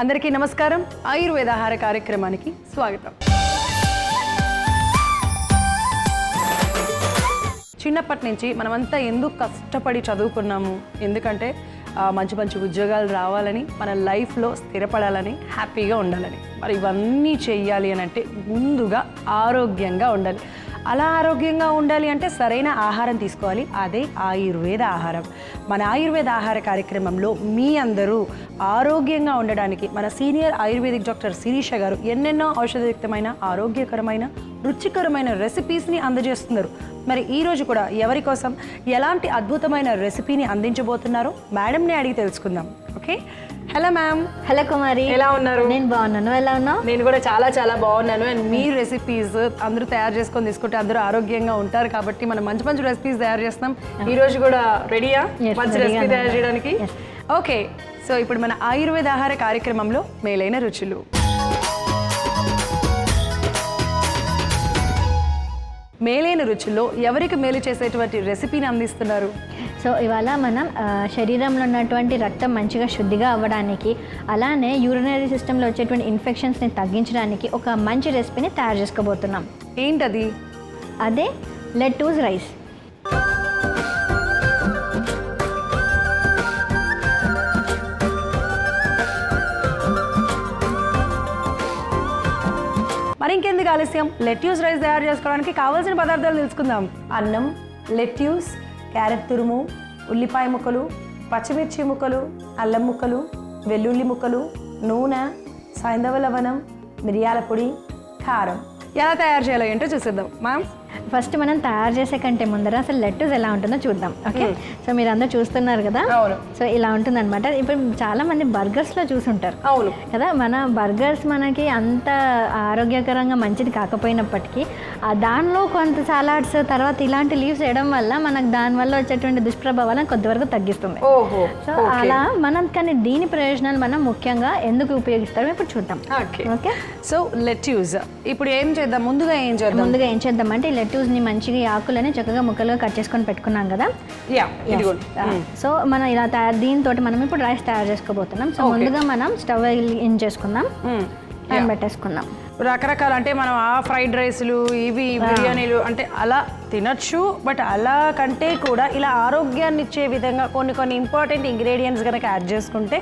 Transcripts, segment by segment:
అందరికీ నమస్కారం. ఆయుర్వేద ఆహార కార్యక్రమానికి స్వాగతం. చిన్నప్పటి నుంచి మనమంతా ఎందుకు కష్టపడి చదువుకున్నాము? ఎందుకంటే మంచి మంచి ఉద్యోగాలు రావాలని, మన లైఫ్లో స్థిరపడాలని, హ్యాపీగా ఉండాలని. మరి ఇవన్నీ చెయ్యాలి అని అంటే ముందుగా ఆరోగ్యంగా ఉండాలి. అలా ఆరోగ్యంగా ఉండాలి అంటే సరైన ఆహారం తీసుకోవాలి. అదే ఆయుర్వేద ఆహారం. మన ఆయుర్వేద ఆహార కార్యక్రమంలో మీ అందరూ ఆరోగ్యంగా ఉండడానికి మన సీనియర్ ఆయుర్వేదిక్ డాక్టర్ శిరీష గారు ఎన్నెన్నో ఔషధయుక్తమైన, ఆరోగ్యకరమైన, రుచికరమైన రెసిపీస్ని అందజేస్తున్నారు. మరి ఈరోజు కూడా ఎవరి కోసం ఎలాంటి అద్భుతమైన రెసిపీని అందించబోతున్నారో మేడంని అడిగి తెలుసుకుందాం. Okay, hello ma'am. హలో కుమారి, ఎలా ఉన్నారు? నేను బాగున్నాను, ఎలా ఉన్నావు? నేను కూడా చాలా చాలా బాగున్నాను. అండ్ మీ రెసిపీస్ అందరూ తయారు చేసుకొని తీసుకుంటే అందరూ ఆరోగ్యంగా ఉంటారు కాబట్టి మనం మంచి మంచి రెసిపీస్ తయారు చేస్తాం. ఈ రోజు కూడా రెడీయా మంచి రెసిపీ తయారు చేయడానికి? ఓకే, సో ఇప్పుడు మన ఆయుర్వేద ఆహార కార్యక్రమంలో మేలైన రుచులు. మేలైన రుచుల్లో ఎవరికి మేలు చేసేటువంటి రెసిపీని అందిస్తున్నారు? సో ఇవాళ మనం శరీరంలో ఉన్నటువంటి రక్తం మంచిగా శుద్ధిగా అవ్వడానికి, అలానే యూరినరీ సిస్టంలో వచ్చేటువంటి ఇన్ఫెక్షన్స్ని తగ్గించడానికి ఒక మంచి రెసిపీని తయారు చేసుకోబోతున్నాం. ఏంటది? అదే లెట్టూస్ రైస్. మరి ఇంకెందుకు ఆలస్యం, లెట్యూస్ రైస్ తయారు చేసుకోవడానికి కావాల్సిన పదార్థాలు తెలుసుకుందాం. అన్నం, లెట్యూస్, క్యారెట్ తురుము, ఉల్లిపాయ ముక్కలు, పచ్చిమిర్చి ముక్కలు, అల్లం ముక్కలు, వెల్లుల్లి ముక్కలు, నూనె, సైంధవ లవణం, మిరియాల పొడి, కారం. ఎలా తయారు చేయాలో ఏంటో చూసేద్దాం మ్యామ్. ఫస్ట్ మనం తయారు చేసే కంటే ముందర అసలు లెట్టూస్ ఎలా ఉంటుందో చూద్దాం. ఓకే, సో మీరు అందరూ చూస్తున్నారు కదా. అవును. సో ఇలా ఉంటుంది అనమాట. ఇప్పుడు చాలా మంది బర్గర్స్లో చూసుంటారు. అవును కదా, మన బర్గర్స్ మనకి అంత ఆరోగ్యకరంగా మంచిది కాకపోయినప్పటికీ దానిలో కొంత సలాడ్స్ తర్వాత ఇలాంటి లీవ్స్ వేయడం వల్ల మనకు దానివల్ల వచ్చేటువంటి దుష్ప్రభావాలను కొంతవరకు తగ్గిస్తుంది. ఓహో, సో అలా మనం కానీ దీని ప్రయోజనాలు మనం ముఖ్యంగా ఎందుకు ఉపయోగిస్తారో ఇప్పుడు చూద్దాం. ఓకే, సో లెట్యూస్ ఇప్పుడు ఏం చేద్దాం? ముందుగా ఏం చేద్దాం అంటే లెట్యూస్ని మంచిగా ఆకులని చక్కగా ముక్కలుగా కట్ చేసుకొని పెట్టుకున్నాం కదా. సో మనం ఇలా దీంతో మనం ఇప్పుడు రైస్ తయారు చేసుకోబోతున్నాం. సో ముందుగా మనం స్టవ్ ఇన్ చేసుకుందాం, ప్యాన్ పెట్టేసుకుందాం. రకరకాల అంటే మనం ఆ ఫ్రైడ్ రైస్లు, ఇవి బిర్యానీలు అంటే అలా తినచ్చు. బట్ అలా కంటే కూడా ఇలా ఆరోగ్యాన్ని ఇచ్చే విధంగా కొన్ని ఇంపార్టెంట్ ఇంగ్రీడియంట్స్ కనుక యాడ్ చేసుకుంటే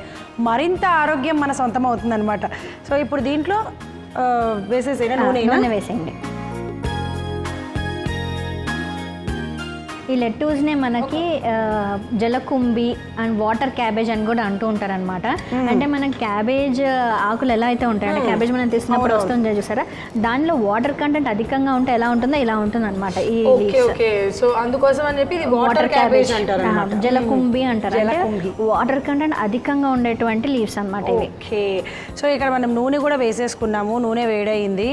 మరింత ఆరోగ్యం మన సొంతం అవుతుంది అనమాట. సో ఇప్పుడు దీంట్లో వేసేసేనా? నూనె వేసేయండి. ఈ లెట్టూస్నే మనకి జలకుంబి అండ్ వాటర్ క్యాబేజ్ అని కూడా అంటూ ఉంటారనమాట. అంటే మనకి క్యాబేజ్ ఆకులు ఎలా అయితే ఉంటాయంటే క్యాబేజ్ మనం తీసినప్పుడు వస్తుంది చూసారా, దానిలో వాటర్ కంటెంట్ అధికంగా ఉంటే ఎలా ఉంటుందో ఇలా ఉంటుంది అనమాట. ఈ సో అందుకోసం అని చెప్పి వాటర్ క్యాబేజ్ అంటారు, జలకుంబి అంటారు. అంటే వాటర్ కంటెంట్ అధికంగా ఉండేటువంటి లీవ్స్ అనమాట ఇవి. ఓకే, సో ఇక్కడ మనం నూనె కూడా వేసేసుకున్నాము. నూనె వేడయింది.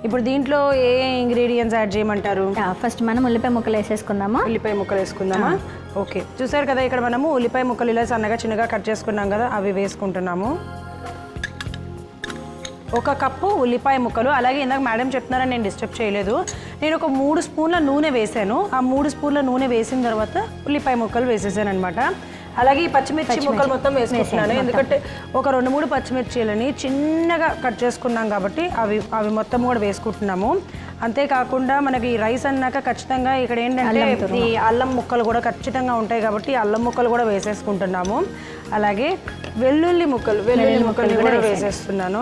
ఇప్పుడు దీంట్లో ఏ ఇంగ్రీడియంట్స్ యాడ్ చేయమంటారు? ఫస్ట్ మనం ఉల్లిపాయ ముక్కలు వేసేసుకుందామా. ఉల్లిపాయ ముక్కలు వేసుకుందామా? ఓకే, చూసారు కదా ఇక్కడ మనము ఉల్లిపాయ ముక్కలు ఇలా సన్నగా చిన్నగా కట్ చేసుకున్నాం కదా, అవి వేసుకుంటున్నాము. 1 కప్పు ఉల్లిపాయ ముక్కలు. అలాగే ఇందాక మేడం చెప్తున్నారని నేను డిస్టర్బ్ చేయలేదు. నేను ఒక 3 స్పూన్ల నూనె వేసాను. ఆ 3 స్పూన్ల నూనె వేసిన తర్వాత ఉల్లిపాయ ముక్కలు వేసేసాను అనమాట. అలాగే ఈ పచ్చిమిర్చి ముక్కలు మొత్తం వేసుకుంటున్నాను. ఎందుకంటే ఒక 2-3 పచ్చిమిర్చీలని చిన్నగా కట్ చేసుకున్నాం కాబట్టి అవి మొత్తం కూడా వేసుకుంటున్నాము. అంతేకాకుండా మనకి రైస్ అన్నాక ఖచ్చితంగా ఇక్కడ ఏంటంటే ఈ అల్లం ముక్కలు కూడా ఖచ్చితంగా ఉంటాయి కాబట్టి అల్లం ముక్కలు కూడా వేసేసుకుంటున్నాము. అలాగే వెల్లుల్లి ముక్కలు కూడా వేసేస్తున్నాను.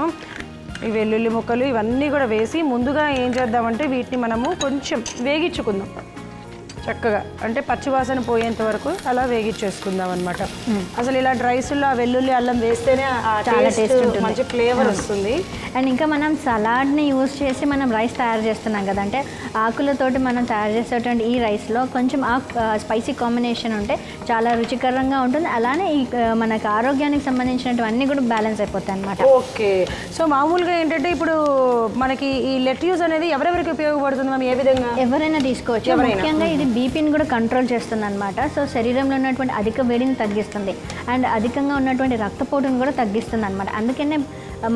ఈ వెల్లుల్లి ముక్కలు ఇవన్నీ కూడా వేసి ముందుగా ఏం చేద్దామంటే వీటిని మనము కొంచెం వేగించుకుందాం చక్కగా. అంటే పచ్చివాసన పోయేంత వరకు అలా వేగించేసుకుందాం అనమాట. అసలు ఇలా రైస్లో ఆ వెల్లుల్లి అల్లం వేస్తేనే చాలా టేస్ట్ ఉంటుంది, మంచి ఫ్లేవర్ వస్తుంది. అండ్ ఇంకా మనం సలాడ్ని యూజ్ చేసి మనం రైస్ తయారు చేస్తున్నాం కదా, అంటే ఆకులతోటి మనం తయారు చేసేటువంటి ఈ రైస్లో కొంచెం స్పైసీ కాంబినేషన్ ఉంటే చాలా రుచికరంగా ఉంటుంది. అలానే ఈ మనకు ఆరోగ్యానికి సంబంధించినవన్నీ కూడా బ్యాలెన్స్ అయిపోతాయి అనమాట. ఓకే, సో మామూలుగా ఏంటంటే ఇప్పుడు మనకి ఈ లెట్యూస్ అనేది ఎవరెవరికి ఉపయోగపడుతుంది మనం? ఏ విధంగా? ఎవరైనా తీసుకోవచ్చు. ముఖ్యంగా ఇది బీపీని కూడా కంట్రోల్ చేస్తుంది అనమాట. సో శరీరంలో ఉన్నటువంటి అధిక వేడిని తగ్గిస్తుంది అండ్ అధికంగా ఉన్నటువంటి రక్తపోటును కూడా తగ్గిస్తుంది అనమాట. అందుకనే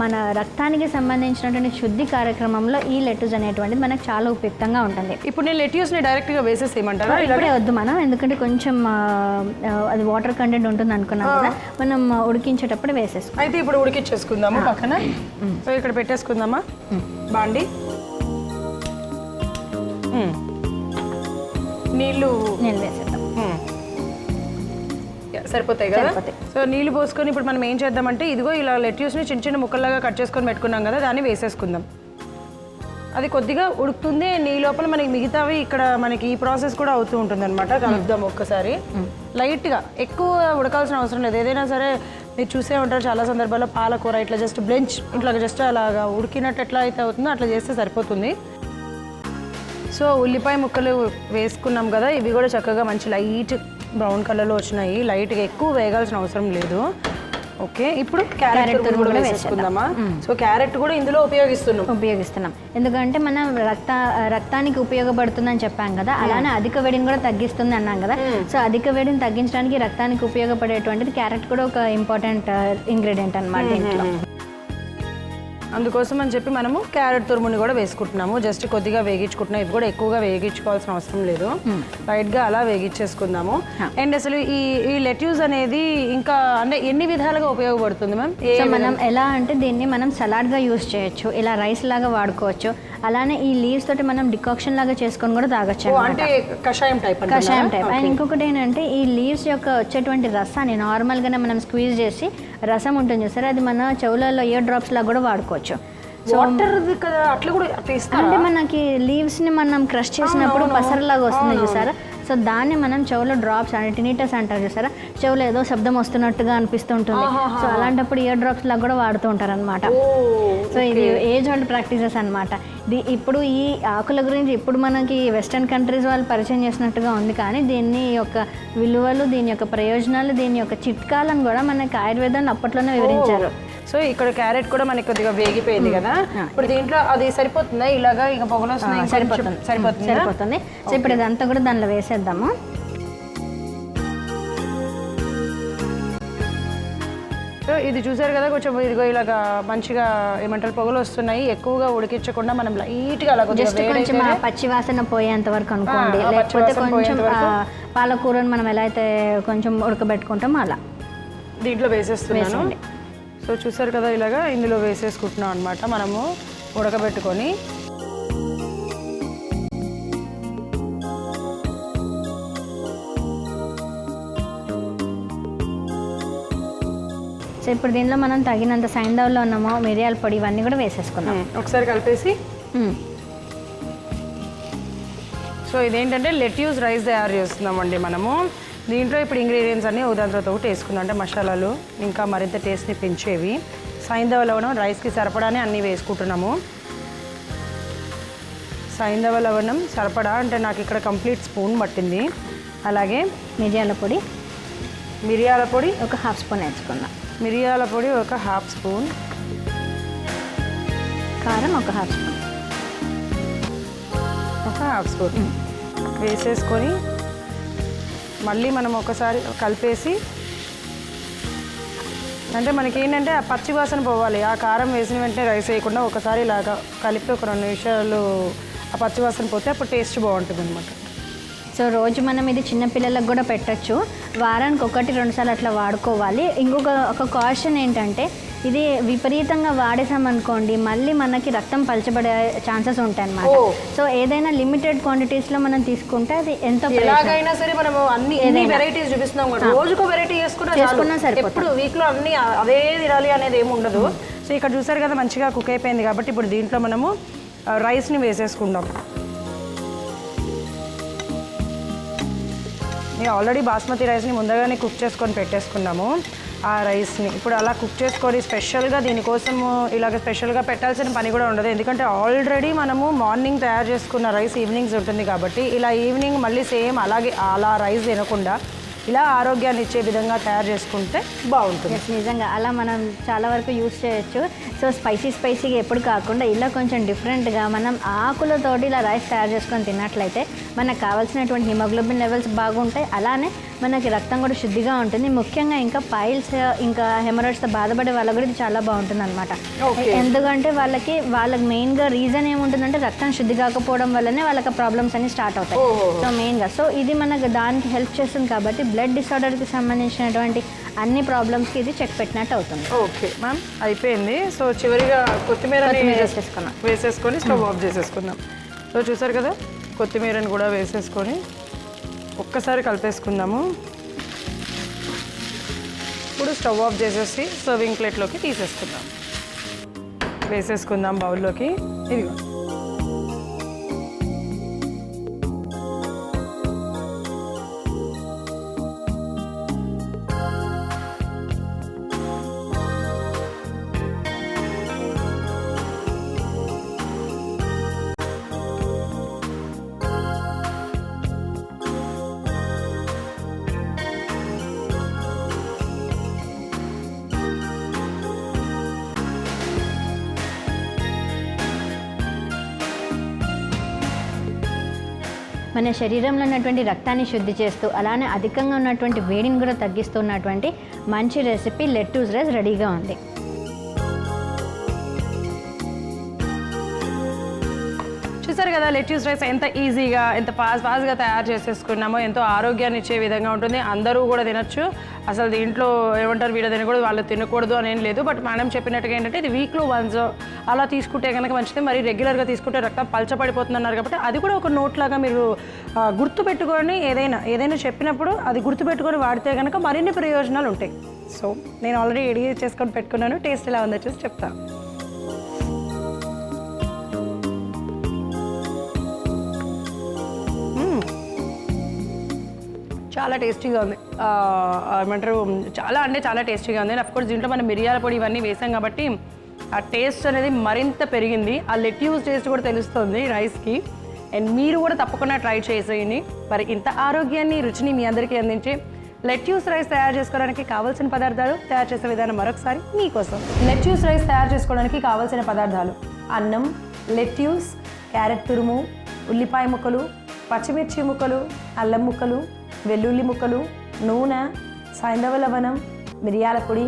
మన రక్తానికి సంబంధించినటువంటి శుద్ధి కార్యక్రమంలో ఈ లెట్యూస్ అనేటువంటిది మనకు చాలా ఉపయుక్తంగా ఉంటుంది. ఇప్పుడు నేను లెట్యూస్ని డైరెక్ట్గా వేసేసేయమంటారా? ఇప్పుడే వద్దు మనం, ఎందుకంటే కొంచెం అది వాటర్ కంటెంట్ ఉంటుంది అనుకున్నాం కదా, మనం ఉడికించేటప్పుడు వేసేసుకో. అయితే ఇప్పుడు ఉడికిచ్చేసుకుందాము పక్కన. సో ఇక్కడ పెట్టేసుకుందామా బాండి. నీళ్ళు వేసేద్దాం. సరిపోతాయి కదా. సో నీళ్ళు పోసుకొని ఇప్పుడు మనం ఏం చేద్దామంటే ఇదిగో ఇలా లెట్యూస్ని చిన్న చిన్న ముక్కల్లాగా కట్ చేసుకొని పెట్టుకున్నాం కదా, దాన్ని వేసేసుకుందాం. అది కొద్దిగా ఉడుకుతుంది, నీ లోపల మనకి మిగతావి ఇక్కడ మనకి ఈ ప్రాసెస్ కూడా అవుతూ ఉంటుంది అనమాట. కలుపుదాం ఒక్కసారి లైట్గా, ఎక్కువ ఉడకాల్సిన అవసరం లేదు. ఏదైనా సరే మీరు చూసే ఉంటారు చాలా సందర్భాల్లో పాలకూర ఇట్లా జస్ట్ బ్లెంచ్ ఇట్లా జస్ట్ అలాగా ఉడికినట్టు ఎట్లా అయితే అవుతుందో అట్లా చేస్తే సరిపోతుంది. సో ఉల్లిపాయ ముక్కలు వేసుకున్నాం కదా, ఇవి కూడా చక్కగా మంచి లైట్ బ్రౌన్ కలర్లో వచ్చినాయి. లైట్గా ఎక్కువ వేగాల్సిన అవసరం లేదు. ఓకే, ఇప్పుడు క్యారెట్ కూడా వేసుకుందామా? సో క్యారెట్ కూడా ఇందులో ఉపయోగిస్తున్నాం ఎందుకంటే మనం రక్తానికి ఉపయోగపడుతుందని చెప్పాం కదా, అలానే అధిక వేడిని కూడా తగ్గిస్తుంది అన్నాం కదా. సో అధిక వేడిని తగ్గించడానికి రక్తానికి ఉపయోగపడేటువంటిది క్యారెట్ కూడా ఒక ఇంపార్టెంట్ ఇంగ్రీడియంట్ అన్నమాట ఇంట్లో. అందుకోసం అని చెప్పి మనము క్యారెట్ తురుముని కూడా వేసుకుంటున్నాము. జస్ట్ కొద్దిగా వేగించుకుంటున్నాం. ఇవి కూడా ఎక్కువగా వేగించుకోవాల్సిన అవసరం లేదు, లైట్గా అలా వేగించేసుకుందాము. అండ్ అసలు ఈ లెట్యూస్ అనేది ఇంకా అంటే ఎన్ని విధాలుగా ఉపయోగపడుతుంది మ్యామ్? మనం ఎలా అంటే దీన్ని మనం సలాడ్గా యూస్ చేయొచ్చు, ఇలా రైస్ లాగా వాడుకోవచ్చు, అలానే ఈ లీవ్స్ తోటి మనం డికాక్షన్ లాగా చేసుకొని కూడా తాగొచ్చు, అంటే కషాయం టైప్. అండ్ ఇంకొకటి ఏంటంటే ఈ లీవ్స్ యొక్క వచ్చేటువంటి రసాన్ని నార్మల్గానే మనం స్క్వీజ్ చేసి రసం ఉంటుంది చూసారా, అది మన చెవులలో ఇయర్ డ్రాప్స్ లాగా కూడా వాడుకోవచ్చు. అంటే మనకి లీవ్స్ ని మనం క్రష్ చేసినప్పుడు పసరలాగా వస్తుంది చూసారా, సో దాన్ని మనం చెవులో డ్రాప్స్ అంటే టినిటస్ అంటారు చూసారా, చెవులో ఏదో శబ్దం వస్తున్నట్టుగా అనిపిస్తుంటుంది. సో అలాంటప్పుడు ఇయర్ డ్రాప్స్ లాగా కూడా వాడుతూ ఉంటారు అనమాట. సో ఇది ఏజ్ ఓల్డ్ ప్రాక్టీసెస్ అనమాట. ఇప్పుడు ఈ ఆకుల గురించి ఇప్పుడు మనకి వెస్టర్న్ కంట్రీస్ వాళ్ళు పరిచయం చేసినట్టుగా ఉంది, కానీ దీన్ని యొక్క విలువలు, దీని యొక్క ప్రయోజనాలు, దీని యొక్క చిట్కాలను కూడా మనకి ఆయుర్వేదాన్ని అప్పట్లోనే వివరించారు. సో ఇక్కడ క్యారెట్ కూడా మనకి కొద్దిగా వేగిపోయింది కదా, ఇప్పుడు దీంట్లో అది సరిపోతుందా? ఇలాగా ఇక పొగలు వస్తున్నాయి, సరిపోతుంది. సో ఇప్పుడు ఇదంతా కూడా దానిలో వేసేద్దాము. సో ఇది చూసారు కదా, కొంచెం ఇదిగో ఇలాగా మంచిగా ఏమంటారు పొగలు వస్తున్నాయి. ఎక్కువగా ఉడికించకుండా మనం లైట్గా అలా కొంచెం పచ్చి వాసన పోయేంత వరకు అనుకోండి, లేకపోతే కొంచెం పాలకూరను మనం ఎలా అయితే కొంచెం ఉడకబెట్టుకుంటామో అలా దీంట్లో వేసేస్తున్నాను. సో చూసారు కదా, ఇలాగా ఇందులో వేసేసుకుంటున్నాం అనమాట మనము ఉడకబెట్టుకొని. సో ఇప్పుడు దీనిలో మనం తగినంత సైంధవ్లో ఉన్నామో మిరియాల పొడి ఇవన్నీ కూడా వేసేసుకున్నాం. ఒకసారి కలిపేసి సో ఇదేంటంటే లెట్యూస్ రైస్ తయారు చేస్తున్నామండి మనము. దీంట్లో ఇప్పుడు ఇంగ్రీడియంట్స్ అన్నీ ఉదాహరణ ఒకటి వేసుకుందాం, అంటే మసాలాలు ఇంకా మరింత టేస్ట్ని పెంచేవి. సైంధవ లవణం రైస్కి సరిపడానే అన్నీ వేసుకుంటున్నాము. సైంధవ లవణం సరిపడా అంటే నాకు ఇక్కడ కంప్లీట్ స్పూన్ పట్టింది. అలాగే మిరియాల పొడి ఒక హాఫ్ స్పూన్ వేసుకున్నాం. మిరియాల పొడి ఒక హాఫ్ స్పూన్, కారం ఒక హాఫ్ స్పూన్ వేసేసుకొని మళ్ళీ మనం ఒకసారి కలిపేసి, అంటే మనకి ఏంటంటే ఆ పచ్చి వాసన పోవాలి. ఆ కారం వేసిన వెంటనే రైస్ వేయకుండా ఒకసారి ఇలాగా కలిపి ఒక 2 నిమిషాలు ఆ పచ్చి వాసన పోతే అప్పుడు టేస్ట్ బాగుంటుంది అనమాట. సో రోజు మనం ఇది చిన్నపిల్లలకు కూడా పెట్టచ్చు, వారానికి 1-2 సార్లు అట్లా వాడుకోవాలి. ఒక కాషన్ ఏంటంటే ఇది విపరీతంగా వాడేసామనుకోండి మళ్ళీ మనకి రక్తం పలచబడే ఛాన్సెస్ ఉంటాయి అన్నమాట. సో ఏదైనా లిమిటెడ్ క్వాంటిటీస్లో మనం తీసుకుంటే అది ఎంతో ఎలాగైనా సరే మనము అన్ని వెరైటీస్ చూపిస్తున్నాం, రోజుకో వెరైటీ చేసుకున్నా సరిపోతుంది. ఇప్పుడు వీక్లో అన్ని అదే తినాలి అనేది ఏమి ఉండదు. సో ఇక్కడ చూసారు కదా మంచిగా కుక్ అయిపోయింది కాబట్టి ఇప్పుడు దీంట్లో మనము రైస్ని వేసేసుకుందాం. నేను ఆల్రెడీ బాస్మతి రైస్ని ముందుగానే కుక్ చేసుకొని పెట్టేసుకున్నాము. ఆ రైస్ని ఇప్పుడు అలా కుక్ చేసుకొని స్పెషల్గా దీనికోసము ఇలాగ స్పెషల్గా పెట్టాల్సిన పని కూడా ఉండదు, ఎందుకంటే ఆల్రెడీ మనము మార్నింగ్ తయారు చేసుకున్న రైస్ ఈవినింగ్స్ ఉంటుంది కాబట్టి ఇలా ఈవినింగ్ మళ్ళీ సేమ్ అలాగే అలా రైస్ తినకుండా ఇలా ఆరోగ్యాన్ని ఇచ్చే విధంగా తయారు చేసుకుంటే బాగుంటుంది. నిజంగా అలా మనం చాలా వరకు యూస్ చేయొచ్చు. సో స్పైసీగా ఎప్పుడు కాకుండా ఇలా కొంచెం డిఫరెంట్గా మనం ఆకులతోటి ఇలా రైస్ తయారు చేసుకొని తిన్నట్లయితే మనకు కావాల్సినటువంటి హిమోగ్లోబిన్ లెవెల్స్ బాగుంటాయి, అలానే మనకి రక్తం కూడా శుద్ధిగా ఉంటుంది. ముఖ్యంగా ఇంకా పైల్స్ ఇంకా హెమరాయిడ్స్తో బాధపడే వాళ్ళకి కూడా ఇది చాలా బాగుంటుంది అనమాట. ఎందుకంటే వాళ్ళకి మెయిన్గా రీజన్ ఏముంటుందంటే రక్తం శుద్ధి కాకపోవడం వల్లనే వాళ్ళకి ప్రాబ్లమ్స్ అన్ని స్టార్ట్ అవుతాయి. సో మెయిన్గా ఇది మనకు దానికి హెల్ప్ చేస్తుంది కాబట్టి బ్లడ్ డిసార్డర్కి సంబంధించినటువంటి అన్ని ప్రాబ్లమ్స్కి ఇది చెక్ పెట్టినట్టు అవుతుంది. ఓకే మ్యామ్, అయిపోయింది. సో చివరిగా కొత్తిమీర వేసేసుకొని స్టవ్ ఆఫ్ చేసేసుకుందాం. సో చూసారు కదా, కొత్తిమీరని కూడా వేసేసుకొని ఒక్కసారి కలిపేసుకుందాము. ఇప్పుడు స్టవ్ ఆఫ్ చేసేసి సర్వింగ్ ప్లేట్లోకి తీసేసుకుందాం. వేసేసుకుందాం బౌల్లోకి. ఇదిగో మన శరీరంలో ఉన్నటువంటి రక్తాన్ని శుద్ధి చేస్తూ అలానే అధికంగా ఉన్నటువంటి వేడిని కూడా తగ్గిస్తున్నటువంటి మంచి రెసిపీ లెట్యూస్ రైస్ రెడీగా ఉంది. చూసారు కదా, లెట్యూస్ రైస్ ఎంత ఈజీగా ఎంత ఫాస్ట్గా తయారు చేసేసుకున్నామో, ఎంతో ఆరోగ్యాన్ని ఇచ్చే విధంగా ఉంటుంది. అందరూ కూడా తినచ్చు. అసలు దీంట్లో ఏమంటారు, వీళ్ళ తినకూడదు వాళ్ళు తినకూడదు అని ఏం లేదు. బట్ మేడం చెప్పినట్టుగా ఏంటంటే ఇది వీక్లో వన్స్ అలా తీసుకుంటే కనుక మంచిది. మరి రెగ్యులర్గా తీసుకుంటే రక్తం పలచపడిపోతుంది అన్నారు కాబట్టి అది కూడా ఒక నోట్ లాగా మీరు గుర్తుపెట్టుకొని ఏదైనా చెప్పినప్పుడు అది గుర్తుపెట్టుకొని వాడితే కనుక మరిన్ని ప్రయోజనాలు ఉంటాయి. సో నేను ఆల్రెడీ రెడీ చేసుకొని పెట్టుకున్నాను. టేస్ట్ ఎలా ఉందో చూసి చెప్తాను. చాలా టేస్టీగా ఉంది. ఏమంటారు, చాలా టేస్టీగా ఉంది. అఫ్కోర్స్ దీంట్లో మనం మిరియాల పొడి ఇవన్నీ వేసాం కాబట్టి ఆ టేస్ట్ అనేది మరింత పెరిగింది. ఆ లెట్యూస్ టేస్ట్ కూడా తెలుస్తుంది రైస్కి. అండ్ మీరు కూడా తప్పకుండా ట్రై చేసేయండి. మరి ఇంత ఆరోగ్యాన్ని రుచిని మీ అందరికీ అందించే లెట్యూస్ రైస్ తయారు చేసుకోవడానికి కావాల్సిన పదార్థాలు, తయారు చేసే విధానం మరొకసారి మీకోసం. లెట్యూస్ రైస్ తయారు చేసుకోవడానికి కావాల్సిన పదార్థాలు: అన్నం, లెట్యూస్, క్యారెట్ తురుము, ఉల్లిపాయ ముక్కలు, పచ్చిమిర్చి ముక్కలు, అల్లం ముక్కలు, వెల్లుల్లి ముక్కలు, నూనె, సైంధవ లవణం, మిరియాల పొడి,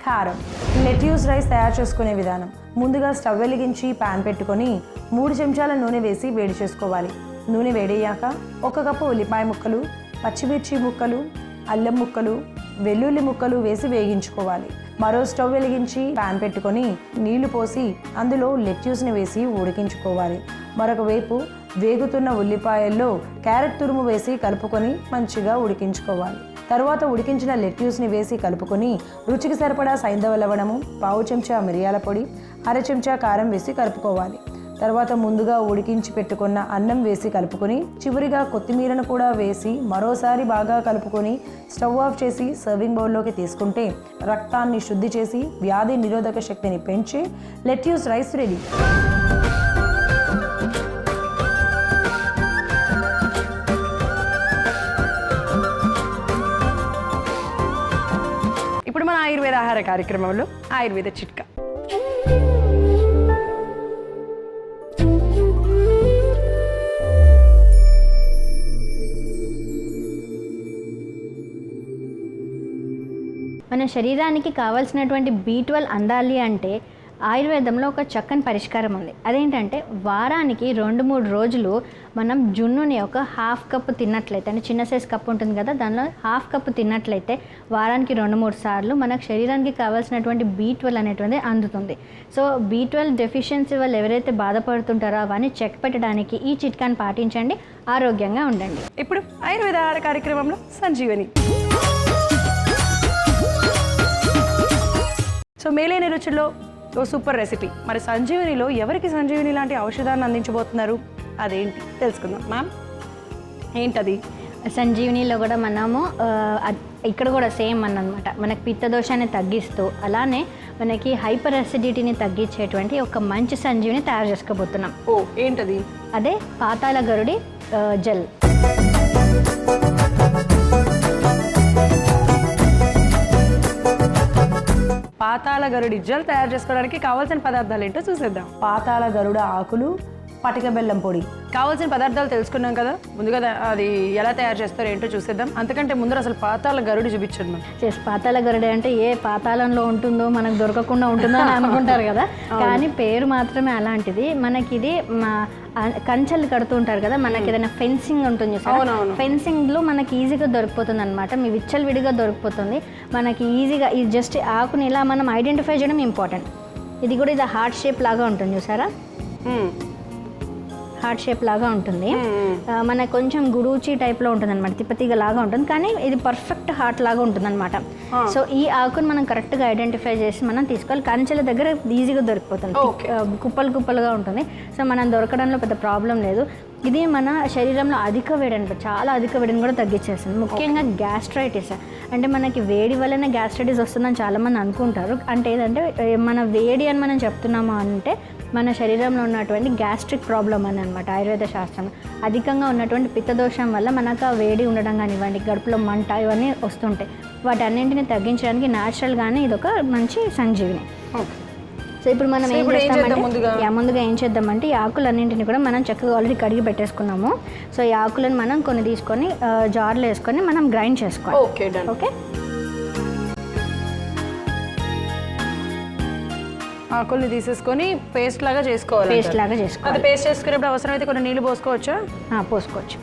కారం. లెట్యూస్ రైస్ తయారు చేసుకునే విధానం: ముందుగా స్టవ్ వెలిగించి ప్యాన్ పెట్టుకొని 3 చెంచాల నూనె వేసి వేడి చేసుకోవాలి. నూనె వేడయ్యాక 1 కప్పు ఉల్లిపాయ ముక్కలు, పచ్చిమిర్చి ముక్కలు, అల్లం ముక్కలు, వెల్లుల్లి ముక్కలు వేసి వేగించుకోవాలి. మరో స్టవ్ వెలిగించి ప్యాన్ పెట్టుకొని నీళ్లు పోసి అందులో లెట్యూస్ని వేసి ఉడికించుకోవాలి. మరొక వైపు వేగుతున్న ఉల్లిపాయల్లో క్యారెట్ తురుము వేసి కలుపుకొని మంచిగా ఉడికించుకోవాలి. తర్వాత ఉడికించిన లెట్యూస్ని వేసి కలుపుకొని రుచికి సరిపడా సైంధవ లవణము, 1/2 చెంచా మిరియాల పొడి, 1/2 చెంచా కారం వేసి కలుపుకోవాలి. తర్వాత ముందుగా ఉడికించి పెట్టుకున్న అన్నం వేసి కలుపుకొని చివరిగా కొత్తిమీరను కూడా వేసి మరోసారి బాగా కలుపుకొని స్టవ్ ఆఫ్ చేసి సర్వింగ్ బౌల్లోకి తీసుకుంటే రక్తాన్ని శుద్ధి చేసి వ్యాధి నిరోధక శక్తిని పెంచి లెట్యూస్ రైస్ రెడీ. ఇప్పుడు మన ఆయుర్వేద ఆహార కార్యక్రమంలో ఆయుర్వేద చిట్కా. మన శరీరానికి కావాల్సినటువంటి B12 అందాలి అంటే ఆయుర్వేదంలో ఒక చక్కని పరిష్కారం ఉంది. అదేంటంటే వారానికి 2-3 రోజులు మనం జున్నుని ఒక 1/2 కప్పు తిన్నట్లయితే, అంటే చిన్న సైజ్ కప్పు ఉంటుంది కదా, దానిలో 1/2 కప్పు తిన్నట్లయితే వారానికి 2-3 సార్లు మనకు శరీరానికి కావాల్సినటువంటి B12 అనేటువంటిది అందుతుంది. సో B12 డెఫిషియన్సీ వల్ల ఎవరైతే బాధపడుతుంటారో అవన్నీ చెక్ పెట్టడానికి ఈ చిట్కాని పాటించండి, ఆరోగ్యంగా ఉండండి. ఇప్పుడు ఆయుర్వేద ఆహార కార్యక్రమంలో సంజీవని. సో మేలైన రుచుల్లో ఓ సూపర్ రెసిపీ. మరి సంజీవనిలో ఎవరికి సంజీవని లాంటి ఔషధాన్ని అందించబోతున్నారు, అదేంటి తెలుసుకుందాం. మ్యామ్, ఏంటది? సంజీవనిలో కూడా మనము ఇక్కడ కూడా సేమ్ అన్నమాట, మనకి పిత్తదోషాన్ని తగ్గిస్తూ అలానే మనకి హైపర్ అసిడిటీని తగ్గించేటువంటి ఒక మంచి సంజీవని తయారు చేసుకోబోతున్నాం. ఓ, ఏంటది? అదే పాతాళ గరుడి జెల్. పాతాళ గరుడి జెల్ తయారు చేసుకోవడానికి కావాల్సిన పదార్థాలు ఏంటో చూసేద్దాం. పాతాళ గరుడ ఆకులు, పటిక బెల్లం పొడి, కావాల్సిన పదార్థాలు తెలుసుకున్నాం కదా, ముందుగా అది ఎలా తయారు చేస్తారో ఏంటో చూసేద్దాం. అంతకంటే ముందర అసలు పాతాళ గరుడు చూపించండి మ్యామ్. పాతాళ గరుడ అంటే ఏ పాతాళంలో ఉంటుందో మనకు దొరకకుండా ఉంటుందో అని అనుకుంటారు కదా, కానీ పేరు మాత్రమే అలాంటిది. మనకి ఇది కంచెలు కడుతూ ఉంటారు కదా, మనకి ఏదైనా ఫెన్సింగ్ ఉంటుంది సార్, ఫెన్సింగ్ లో మనకి ఈజీగా దొరికిపోతుంది అనమాట. మీ విచ్చలు విడిగా దొరికిపోతుంది మనకి ఈజీగా. ఇది జస్ట్ ఆకుని ఇలా మనం ఐడెంటిఫై చేయడం ఇంపార్టెంట్. ఇది కూడా ఇది హార్ట్ షేప్ లాగా ఉంటుంది చూసారా, హార్ట్ షేప్ లాగా ఉంటుంది. మనకు కొంచెం గుడూచి టైప్లో ఉంటుంది అనమాట, తిప్పతీగ లాగా ఉంటుంది, కానీ ఇది పర్ఫెక్ట్ హార్ట్ లాగా ఉంటుంది అనమాట. సో ఈ ఆకుని మనం కరెక్ట్గా ఐడెంటిఫై చేసి మనం తీసుకోవాలి. కంచెల దగ్గర ఈజీగా దొరికిపోతుంది, కుప్పలు కుప్పలుగా ఉంటుంది. సో మనం దొరకడంలో పెద్ద ప్రాబ్లం లేదు. ఇది మన శరీరంలో అధిక వేడిని, చాలా అధిక వేడిని కూడా తగ్గించేస్తుంది. ముఖ్యంగా గ్యాస్ట్రైటిస్ అంటే మనకి వేడి వల్లనే గ్యాస్ట్రైటిస్ వస్తుందని చాలామంది అనుకుంటారు. అంటే ఏదంటే మన వేడి అని మనం చెప్తున్నాము అంటే మన శరీరంలో ఉన్నటువంటి గ్యాస్ట్రిక్ ప్రాబ్లం అని అనమాట. ఆయుర్వేద శాస్త్రం అధికంగా ఉన్నటువంటి పిత్తదోషం వల్ల మనకు ఆ వేడి ఉండడం కానివ్వండి, గడుపులో మంట, ఇవన్నీ వస్తుంటాయి. వాటన్నింటిని తగ్గించడానికి న్యాచురల్గానే ఇది ఒక మంచి సంజీవిని. సో ఇప్పుడు మనం ఏం చేస్తామంటే ముందుగా ఏం చేద్దామంటే ఈ ఆకులన్నింటినీ కూడా మనం చక్కగా ఆల్రెడీ కడిగి పెట్టేసుకున్నాము. సో ఈ ఆకులను మనం కొన్ని తీసుకొని జార్లో వేసుకొని మనం గ్రైండ్ చేసుకోవాలి. ఓకే, ఆకుల్ని తీసేసుకొని పేస్ట్ లాగా చేసుకోవాలి. అది పేస్ట్ చేసుకునేప్పుడు అవసరమైతే కొన్ని నీళ్ళు పోసుకోవచ్చా? పోసుకోవచ్చు.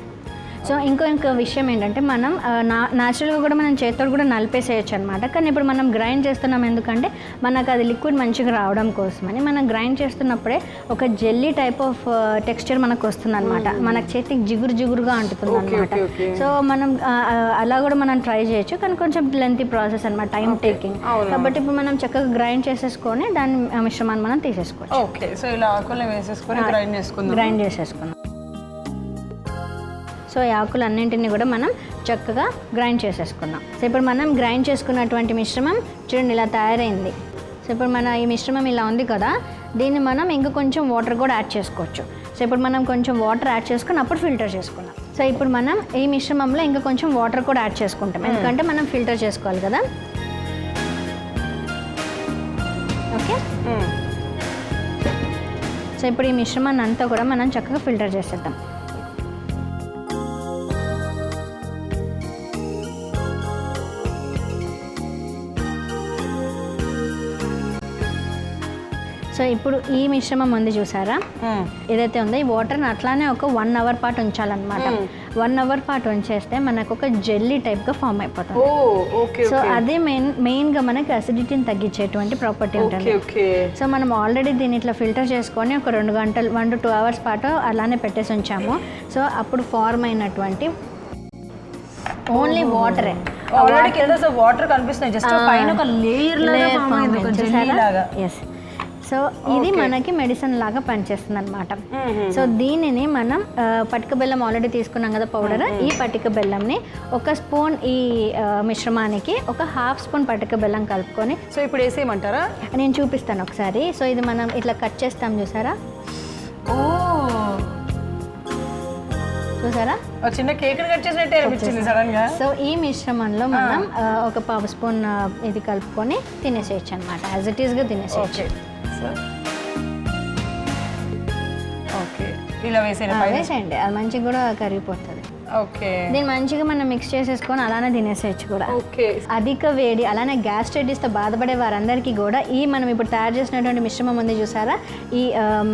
సో ఇంకో విషయం ఏంటంటే మనం న్యాచురల్గా కూడా మనం చేతితో కూడా నలిపేసేయచ్చు అనమాట. కానీ ఇప్పుడు మనం గ్రైండ్ చేస్తున్నాం ఎందుకంటే మనకు అది లిక్విడ్ మంచిగా రావడం కోసమని. మనం గ్రైండ్ చేస్తున్నప్పుడే ఒక జెల్లీ టైప్ ఆఫ్ టెక్స్చర్ మనకు వస్తుంది అనమాట, మనకు చేతికి జిగురుగా అంటుతుంది అనమాట. సో మనం అలా కూడా మనం ట్రై చేయొచ్చు, కానీ కొంచెం లెంతీ ప్రాసెస్ అనమాట, టైం టేకింగ్. కాబట్టి ఇప్పుడు మనం చక్కగా గ్రైండ్ చేసేసుకొని దాని మిశ్రమాన్ని మనం తీసేసుకోవచ్చు. ఓకే, సో ఇలా ఆకుల్ని వేసేసుకొని గ్రైండ్ చేసేసుకుందాం. సో ఈ ఆకులు అన్నింటినీ కూడా మనం చక్కగా గ్రైండ్ చేసేసుకున్నాం. సో ఇప్పుడు మనం గ్రైండ్ చేసుకున్నటువంటి మిశ్రమం చూడండి ఇలా తయారైంది. సో ఇప్పుడు మన ఈ మిశ్రమం ఇలా ఉంది కదా, దీన్ని మనం ఇంకా కొంచెం వాటర్ కూడా యాడ్ చేసుకోవచ్చు. సో ఇప్పుడు మనం కొంచెం వాటర్ యాడ్ చేసుకుని అప్పుడు ఫిల్టర్ చేసుకున్నాం. సో ఇప్పుడు మనం ఈ మిశ్రమంలో ఇంకా కొంచెం వాటర్ కూడా యాడ్ చేసుకుంటాం, ఎందుకంటే మనం ఫిల్టర్ చేసుకోవాలి కదా. ఓకే, సో ఇప్పుడు ఈ మిశ్రమాన్ని అంతా కూడా మనం చక్కగా ఫిల్టర్ చేసేద్దాం. సో ఇప్పుడు ఈ మిశ్రమం ఉంది చూసారా, ఏదైతే ఉందో ఈ వాటర్ని అట్లానే ఒక 1 అవర్ పాటు ఉంచాలన్నమాట. 1 అవర్ పాటు ఉంచేస్తే మనకు ఒక జెల్లీ టైప్గా ఫామ్ అయిపోతుంది. సో అదే మెయిన్గా మనకి అసిడిటీని తగ్గించేటువంటి ప్రాపర్టీ ఉంటుంది. సో మనం ఆల్రెడీ దీన్ని ఇట్లా ఫిల్టర్ చేసుకొని ఒక 2 గంటలు 1 to 2 అవర్స్ పాటు అలానే పెట్టేసి ఉంచాము. సో అప్పుడు ఫార్మ్ అయినటువంటి ఓన్లీ వాటరే, వాటర్ కనిపిస్తున్నాయి, జస్ట్ పైన ఒక లేయర్ లాగా. ఎస్, సో ఇది మనకి మెడిసిన్ లాగా పనిచేస్తుంది అనమాట. సో దీనిని మనం పటిక బెల్లం ఆల్రెడీ తీసుకున్నాం కదా పౌడర్, ఈ పటిక బెల్లంని 1 స్పూన్ ఈ మిశ్రమానికి ఒక 1/2 స్పూన్ పటిక బెల్లం కలుపుకొని. సో ఇప్పుడు వేసేయమంటారా? నేను చూపిస్తాను ఒకసారి. సో ఇది మనం ఇట్లా కట్ చేస్తాం చూసారా, చూసారా చిన్న కేక్ కట్ చేసినట్టే అనిపించింది సడన్ గా. సో ఈ మిశ్రమంలో మనం ఒక 1/2 స్పూన్ ఇది కలుపుకొని తినేసేయచ్చు అనమాట, యాజ్ ఇట్ ఈస్గా తినేసేయచ్చు. ఓకే, ఇలా వేసేయండి, అది మంచిగా కూడా కరిగిపోతుంది. ఓకే, దీన్ని మంచిగా మనం మిక్స్ చేసేసుకొని అలానే తినేసేయచ్చు కూడా. ఓకే, అధిక వేడి అలానే గ్యాస్ట్రైటిస్తో బాధపడే వారందరికీ కూడా ఈ మనం ఇప్పుడు తయారు చేసినటువంటి మిశ్రమం ఉంది చూసారా, ఈ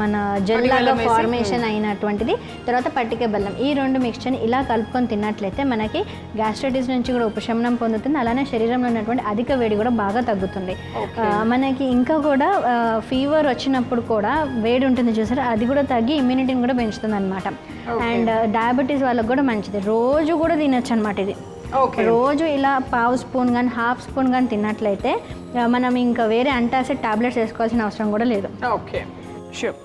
మన జెల్లాగా ఫార్మేషన్ అయినటువంటిది, తర్వాత పట్టిక బెల్లం, ఈ 2 మిక్స్చర్ని ఇలా కలుపుకొని తిన్నట్లయితే మనకి గ్యాస్ట్రైటిస్ నుంచి కూడా ఉపశమనం పొందుతుంది. అలానే శరీరంలో ఉన్నటువంటి అధిక వేడి కూడా బాగా తగ్గుతుంది. మనకి ఇంకా కూడా ఫీవర్ వచ్చినప్పుడు కూడా వేడి ఉంటుంది చూసారా, అది కూడా తగ్గి ఇమ్యూనిటీని కూడా పెంచుతుంది అనమాట. అండ్ డయాబెటీస్ వాళ్ళకి కూడా మంచిది, రోజు కూడా తినచ్చు అనమాట. ఇది రోజు ఇలా 1/2 స్పూన్ కానీ 1/2 స్పూన్ కానీ తిన్నట్లయితే మనం ఇంకా వేరే అంటాసిడ్ టాబ్లెట్స్ వేసుకోవాల్సిన అవసరం కూడా లేదు. Okay, sure.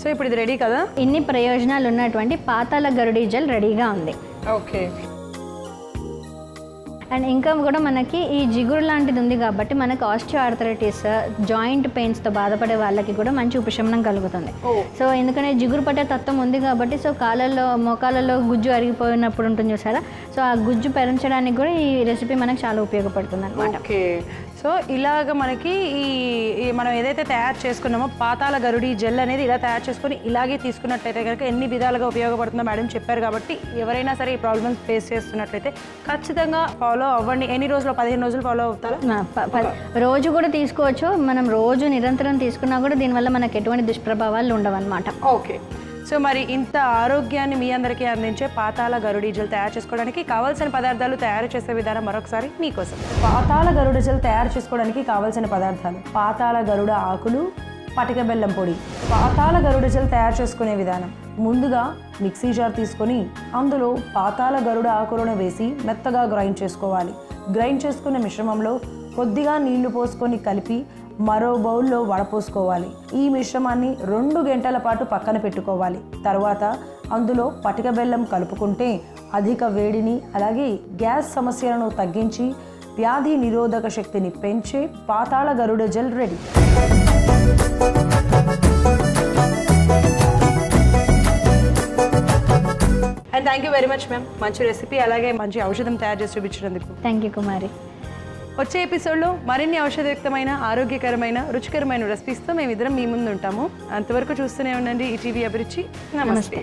సో ఇప్పుడు ఇది రెడీ కదా, ఇన్ని ప్రయోజనాలు ఉన్నటువంటి పాతాళ గరుడి జెల్ రెడీగా ఉంది. ఓకే, అండ్ ఇంకా కూడా మనకి ఈ జిగురు లాంటిది ఉంది కాబట్టి మనకి ఆస్టియోఆర్థరైటిస్, జాయింట్ పెయిన్స్తో బాధపడే వాళ్ళకి కూడా మంచి ఉపశమనం కలుగుతుంది. సో ఎందుకంటే జిగురు పట్టే తత్వం ఉంది కాబట్టి, సో కాళ్ళల్లో మోకాళ్ళలో గుజ్జు అరిగిపోయినప్పుడు ఉంటుంది చూసారా, సో ఆ గుజ్జు పెంచడానికి కూడా ఈ రెసిపీ మనకు చాలా ఉపయోగపడుతుంది అనమాట. ఓకే, సో ఇలాగ మనకి మనం ఏదైతే తయారు చేసుకున్నామో పాతాల గరుడి జెల్ అనేది ఇలా తయారు చేసుకొని ఇలాగే తీసుకున్నట్లయితే కనుక ఎన్ని విధాలుగా ఉపయోగపడుతుందో మేడం చెప్పారు కాబట్టి ఎవరైనా సరే ఈ ప్రాబ్లమ్స్ ఫేస్ చేస్తున్నట్లయితే ఖచ్చితంగా ఫాలో అవ్వండి. ఎన్ని రోజులు 15 రోజులు ఫాలో అవుతారా? రోజు కూడా తీసుకోవచ్చు. మనం రోజు నిరంతరం తీసుకున్నా కూడా దీనివల్ల మనకు ఎటువంటి దుష్ప్రభావాలు ఉండవన్నమాట. ఓకే. సో మరి ఇంత ఆరోగ్యాన్ని మీ అందరికీ అందించే పాతాల గరుడి జెల్ తయారు చేసుకోవడానికి కావాల్సిన పదార్థాలు తయారు చేసే విధానం మరొకసారి మీకోసం. పాతాల గరుడ జెల్ తయారు చేసుకోవడానికి కావాల్సిన పదార్థాలు: పాతాల గరుడ ఆకులు, పటిక బెల్లం పొడి. పాతాల గరుడ జెల్ తయారు చేసుకునే విధానం: ముందుగా మిక్సీ జార్ తీసుకొని అందులో పాతాల గరుడ ఆకులను వేసి మెత్తగా గ్రైండ్ చేసుకోవాలి. గ్రైండ్ చేసుకున్న మిశ్రమంలో కొద్దిగా నీళ్లు పోసుకొని కలిపి మరో బౌల్లో వడపోసుకోవాలి. ఈ మిశ్రమాన్ని 2 గంటల పాటు పక్కన పెట్టుకోవాలి. తర్వాత అందులో పటిక బెల్లం కలుపుకుంటే అధిక వేడిని అలాగే గ్యాస్ సమస్యలను తగ్గించి వ్యాధి నిరోధక శక్తిని పెంచే పాతాళ గరుడ gel ready. And thank you very much ma'am, మంచి రెసిపీ అలాగే మంచి ఔషధం తయారు చేసి చూపించినందుకు. థ్యాంక్ యూ కుమారి. వచ్చే ఎపిసోడ్లో మరిన్ని ఔషధయుక్తమైన ఆరోగ్యకరమైన రుచికరమైన రెసిపీస్తో మేమిద్దరం మీ ముందు ఉంటాము. అంతవరకు చూస్తూనే ఉండండి ఈటీవీ అభిరుచి. నమస్తే.